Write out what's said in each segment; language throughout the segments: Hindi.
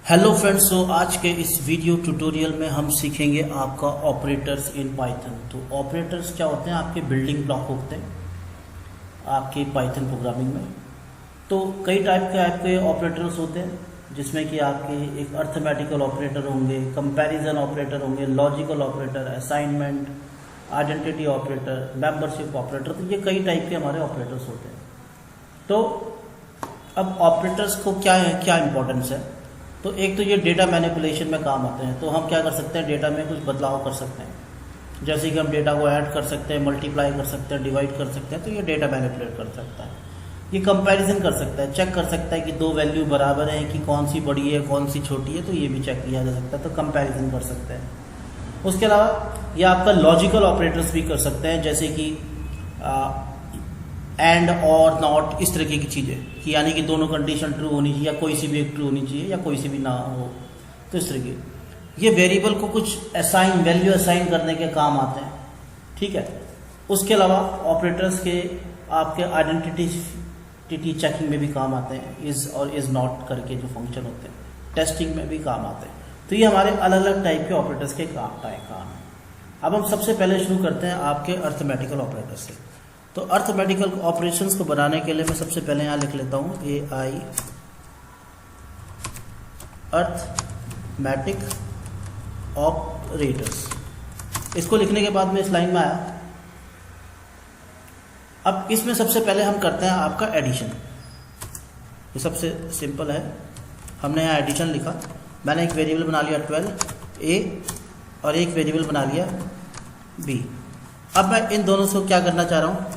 हेलो फ्रेंड्स, तो आज के इस वीडियो ट्यूटोरियल में हम सीखेंगे आपका ऑपरेटर्स इन पाइथन। तो ऑपरेटर्स क्या होते हैं? आपके बिल्डिंग ब्लॉक होते हैं आपके पाइथन प्रोग्रामिंग में। तो कई टाइप के आपके ऑपरेटर्स होते हैं, जिसमें कि आपके एक अर्थमेटिकल ऑपरेटर होंगे, कंपैरिजन ऑपरेटर होंगे, logical operator, assignment, identity operator, membership operator. तो ये कई टाइप के हमारे ऑपरेटर्स होते हैं। तो अब ऑपरेटर्स को क्या इंपॉर्टेंस है? तो एक तो ये डेटा मैनिपुलेशन में काम आते हैं। तो हम क्या कर सकते हैं? डेटा में कुछ बदलाव कर सकते हैं, जैसे कि हम डेटा को ऐड कर सकते हैं, मल्टीप्लाई कर सकते हैं, डिवाइड कर सकते हैं। तो ये डेटा मैनिपुलेट कर सकता है। ये कंपैरिजन कर सकता है, चेक कर सकता है कि दो वैल्यू बराबर हैं, कि कौन सी बड़ी है कौन सी छोटी है। तो ये भी चेक किया जा सकता है, तो कंपैरिजन कर सकते हैं। उसके अलावा ये आपका लॉजिकल ऑपरेटर्स भी कर सकते हैं, जैसे कि एंड और नॉट, इस तरीके की चीज़ें, कि यानी कि दोनों कंडीशन ट्रू होनी चाहिए, या कोई सी भी एक ट्रू होनी चाहिए, या कोई सी भी ना हो। तो इस तरीके ये वेरिएबल को कुछ वैल्यू असाइन करने के काम आते हैं, ठीक है। उसके अलावा ऑपरेटर्स के आपके आइडेंटिटी चेकिंग में भी काम आते हैं, इज और इज नॉट करके जो फंक्शन होते हैं, टेस्टिंग में भी काम आते हैं। तो ये हमारे अलग अलग टाइप के ऑपरेटर्स के काम है। अब हम सबसे पहले शुरू करते हैं आपके अर्थमेटिकल ऑपरेटर से। तो अर्थमेटिकल ऑपरेशंस को बनाने के लिए मैं सबसे पहले यहाँ लिख लेता हूँ AI अर्थमेटिक ऑपरेटर्स। इसको लिखने के बाद मैं इस लाइन में आया। अब इसमें सबसे पहले हम करते हैं आपका एडिशन। ये सबसे सिंपल है। हमने यहाँ एडिशन लिखा, मैंने एक वेरिएबल बना लिया 12A और एक वेरिएबल बना लिया B। अब मैं इन दोनों से क्या करना चाह रहा हूँ?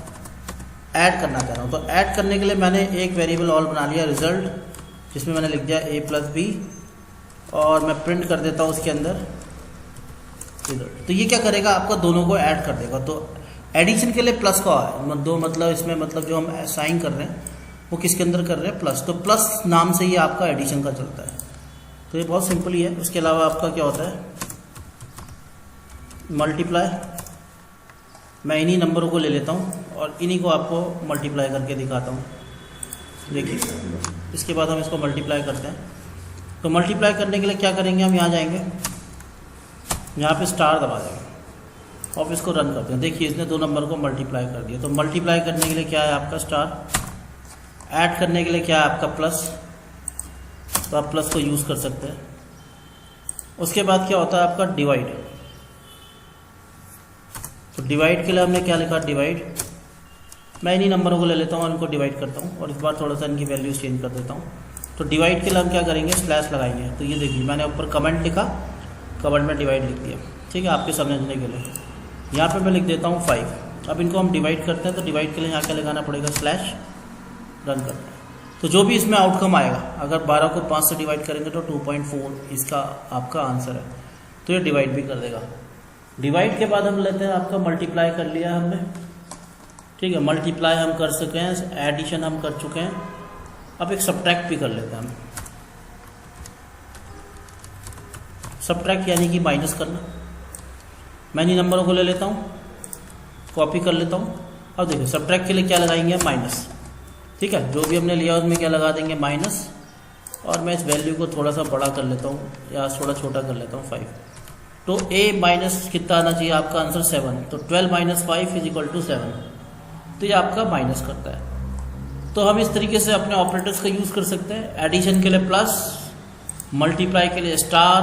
ऐड करना चाह रहा हूँ। तो ऐड करने के लिए मैंने एक वेरिएबल और बना लिया रिजल्ट, जिसमें मैंने लिख दिया A + B, और मैं प्रिंट कर देता हूँ उसके अंदर रिजल्ट। तो ये क्या करेगा? आपका दोनों को ऐड कर देगा। तो एडिशन के लिए प्लस का दो मतलब इसमें मतलब जो हम असाइन कर रहे हैं वो किसके अंदर कर रहे हैं? प्लस। तो प्लस नाम से ही आपका एडिशन का चलता है। तो ये बहुत सिंपल ही है। उसके अलावा आपका क्या होता है? मल्टीप्लाई। मैं इन्हीं नंबरों को ले लेता हूँ और इन्हीं को आपको मल्टीप्लाई करके दिखाता हूँ। देखिए, इसके बाद हम इसको मल्टीप्लाई करते हैं। तो मल्टीप्लाई करने के लिए क्या करेंगे? हम यहाँ जाएंगे, यहाँ पे स्टार दबा देंगे और इसको रन करते हैं। देखिए, इसने दो नंबर को मल्टीप्लाई कर दिया। तो मल्टीप्लाई करने के लिए क्या है आपका? स्टार। ऐड करने के लिए क्या है आपका? प्लस। तो आप प्लस को यूज़ कर सकते हैं। उसके बाद क्या होता है आपका? डिवाइड। तो डिवाइड के लिए हमने क्या लिखा? डिवाइड। मैं इन्हीं नंबरों को ले लेता हूँ और इनको डिवाइड करता हूँ, और इस बार थोड़ा सा इनकी वैल्यूज चेंज कर देता हूँ। तो डिवाइड के लिए हम क्या करेंगे? स्लैश लगाएंगे। तो ये देखिए, मैंने ऊपर कमेंट लिखा, कमेंट में डिवाइड लिख दिया, ठीक है, आपके समझने के लिए। यहाँ पे मैं लिख देता हूँ 5। अब इनको हम डिवाइड करते हैं। तो डिवाइड के लिए यहाँ क्या लगाना पड़ेगा? स्लैश। रन करते हैं। तो जो भी इसमें आउटकम आएगा, अगर 12 को 5 से डिवाइड करेंगे तो 2.4 इसका आपका आंसर है। तो ये डिवाइड भी कर देगा। डिवाइड के बाद हम लेते हैं आपका मल्टीप्लाई कर लिया हमने, ठीक है। मल्टीप्लाई हम कर चुके हैं, एडिशन हम कर चुके हैं। अब एक सब्ट्रैक्ट भी कर लेते हैं हम। सब्ट्रैक्ट यानी कि माइनस करना। मैं इन नंबरों को ले लेता हूँ, कॉपी कर लेता हूँ। अब देखिए, सब्ट्रैक्ट के लिए क्या लगाएंगे? माइनस, ठीक है। जो भी हमने लिया उसमें क्या लगा देंगे? माइनस। और मैं इस वैल्यू को थोड़ा सा बड़ा कर लेता हूँ, या थोड़ा छोटा कर लेता हूँ, 5। तो A माइनस कितना आना चाहिए? आपका आंसर 7। तो 12 - 5 = 7। तो ये आपका माइनस करता है। तो हम इस तरीके से अपने ऑपरेटर्स का यूज़ कर सकते हैं। एडिशन के लिए प्लस, मल्टीप्लाई के लिए स्टार,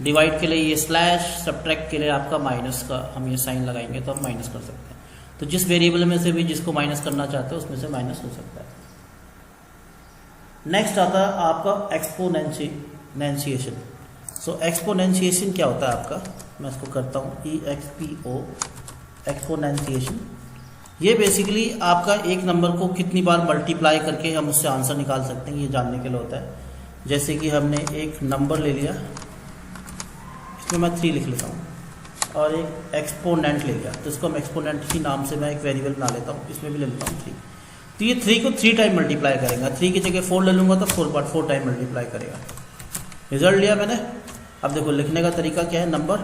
डिवाइड के लिए ये स्लैश, सब्ट्रैक्ट के लिए आपका माइनस का हम ये साइन लगाएंगे तो हम माइनस कर सकते हैं। तो जिस वेरिएबल में से भी जिसको माइनस करना चाहते हैं उसमें से माइनस हो सकता है। नेक्स्ट आता है आपका एक्सपोनेंशिएशन। सो एक्सपोनेंशिएशन क्या होता है आपका? मैं इसको करता हूँ EXPO, एक्सपोनेंशिएशन। ये बेसिकली आपका एक नंबर को कितनी बार मल्टीप्लाई करके हम उससे आंसर निकाल सकते हैं, ये जानने के लिए होता है। जैसे कि हमने एक नंबर ले लिया, इसमें मैं 3 लिख लेता हूँ, और एक एक्सपोनेंट ले लिया, तो इसको हम एक्सपोनेंट ही नाम से मैं एक वेरिएबल बना लेता हूँ, इसमें भी ले लेता हूँ 3। तो ये 3 को 3 टाइम मल्टीप्लाई करेगा। 3 की जगह 4 ले लूँगा तो 4 टाइम मल्टीप्लाई करेगा। रिजल्ट लिया मैंने। अब देखो, लिखने का तरीका क्या है? नंबर।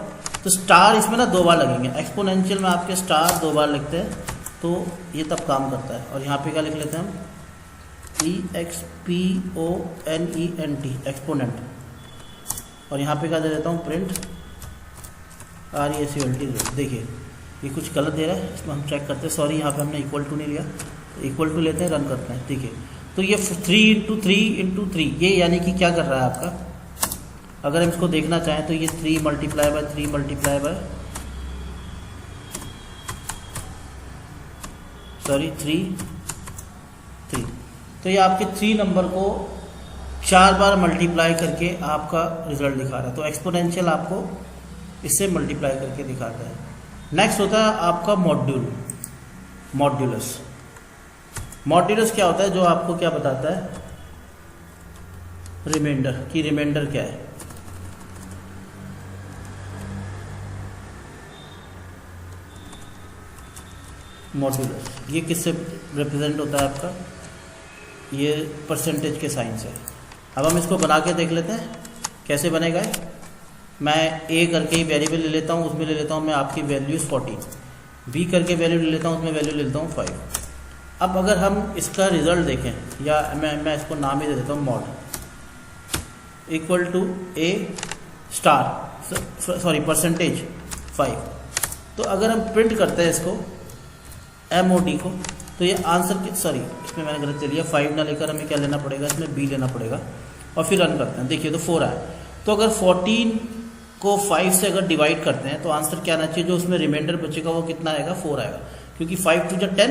तो स्टार इसमें ना 2 बार लगेंगे। एक्सपोनेंशियल में आपके स्टार 2 बार लिखते हैं, तो ये तब काम करता है। और यहाँ पे क्या लिख लेते हैं हम? EXPONENT, exponent. और यहाँ पे क्या दे देता हूँ, प्रिंट RESULT। देखिए ये कुछ गलत दे रहा है, इसमें हम चेक करते हैं। सॉरी, यहाँ पे हमने इक्वल टू नहीं लिया, इक्वल टू लेते हैं, रन करते हैं। ठीक है, तो ये 3 × 3 × 3, ये यानी कि क्या कर रहा है आपका, अगर हम इसको देखना चाहें तो ये 3 × 3 × 3 तो ये आपके 3 नंबर को 4 बार मल्टीप्लाई करके आपका रिजल्ट दिखा रहा है। तो एक्सपोनेंशियल आपको इससे मल्टीप्लाई करके दिखाता है। नेक्स्ट होता है आपका मॉड्यूलस। मॉड्यूलस क्या होता है, जो आपको क्या बताता है, रिमाइंडर की रिमाइंडर क्या है। मॉड्यूलस ये किससे रिप्रेजेंट होता है आपका, ये परसेंटेज के साइन से। अब हम इसको बना के देख लेते हैं कैसे बनेगा। मैं A करके ही वेरिएबल ले लेता हूँ, उसमें ले लेता हूँ मैं आपकी वैल्यूज 14, B करके वैल्यू ले लेता हूँ, उसमें वैल्यू ले लेता हूँ 5। अब अगर हम इसका रिजल्ट देखें, या मैं इसको नाम ही दे देता हूँ मॉड इक्वल टू परसेंटेज 5। तो अगर हम प्रिंट करते हैं इसको MOD को, तो ये आंसर इसमें मैंने गलत ले लिया, 5 ना लेकर हमें क्या लेना पड़ेगा, इसमें B लेना पड़ेगा और फिर रन करते हैं। देखिए तो 4 आया। तो अगर 14 को 5 से अगर डिवाइड करते हैं तो आंसर क्या आना चाहिए, जो उसमें रिमाइंडर बचेगा वो कितना आएगा, 4 आएगा, क्योंकि 5 × 2 = 10,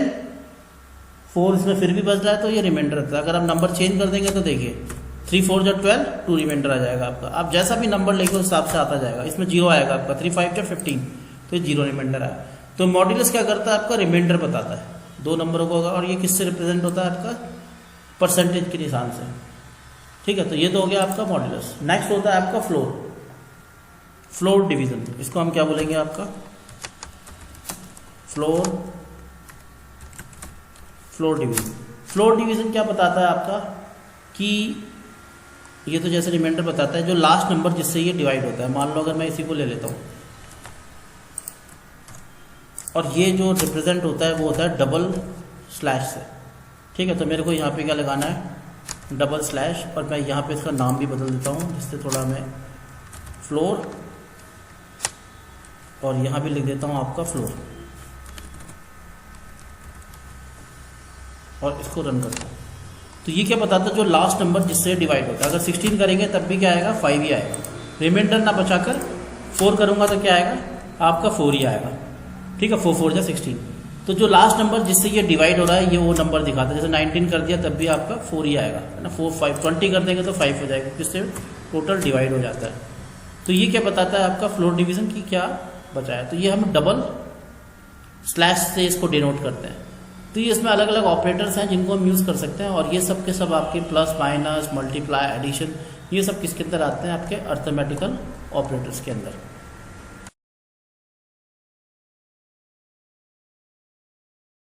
4 इसमें फिर भी बच रहा है तो ये रिमाइंडर रहता है। अगर हम नंबर चेंज कर देंगे तो देखिए 3 × 4 = 12, 2 रिमाइंडर आ जाएगा आपका। आप जैसा भी नंबर लेके उस हिसाब से आता जाएगा। इसमें 0 आएगा आपका, 3 × 5 = 15, तो ये 0 रिमाइंडर आया। तो मॉड्यूलस क्या करता है, आपका रिमाइंडर बताता है 2 नंबरों को, और ये किससे रिप्रेजेंट होता है आपका, परसेंटेज के निशान से। ठीक है, तो ये तो हो गया आपका मॉड्यूलस। नेक्स्ट होता है आपका फ्लोर डिवीजन। इसको हम क्या बोलेंगे, आपका फ्लोर डिवीजन। फ्लोर डिवीजन क्या बताता है आपका, कि ये तो जैसे रिमाइंडर बताता है, जो लास्ट नंबर जिससे ये डिवाइड होता है। मान लो अगर मैं इसी को ले लेता हूँ, और ये जो रिप्रेजेंट होता है वो होता है डबल स्लैश से। ठीक है, तो मेरे को यहाँ पे क्या लगाना है, डबल स्लैश, और मैं यहाँ पे इसका नाम भी बदल देता हूँ जिससे थोड़ा मैं फ्लोर, और यहाँ भी लिख देता हूँ आपका फ्लोर, और इसको रन करता हूँ। तो ये क्या बताता है, जो लास्ट नंबर जिससे डिवाइड होता है। अगर 16 करेंगे तब भी क्या आएगा, 5 ही आएगा। रिमाइंडर ना बचाकर 4 करूँगा तो क्या आएगा, आपका 4 ही आएगा। ठीक है, 4 × 4 = 16। तो जो लास्ट नंबर जिससे ये डिवाइड हो रहा है, ये वो नंबर दिखाता है। जैसे 19 कर दिया तब भी आपका 4 ही आएगा, है ना। 4, 5, 20 कर देंगे तो 5 हो जाएगा, जिससे टोटल डिवाइड हो जाता है। तो ये क्या बताता है आपका, फ्लोर डिवीजन की क्या बचा है। तो ये हम डबल स्लैश से इसको डिनोट करते हैं। तो ये इसमें अलग अलग ऑपरेटर्स हैं जिनको हम यूज़ कर सकते हैं, और ये सब के सब आपके प्लस, माइनस, मल्टीप्लाई, एडिशन, ये सब किसके अंदर आते हैं, आपके अर्थमेटिकल ऑपरेटर्स के अंदर।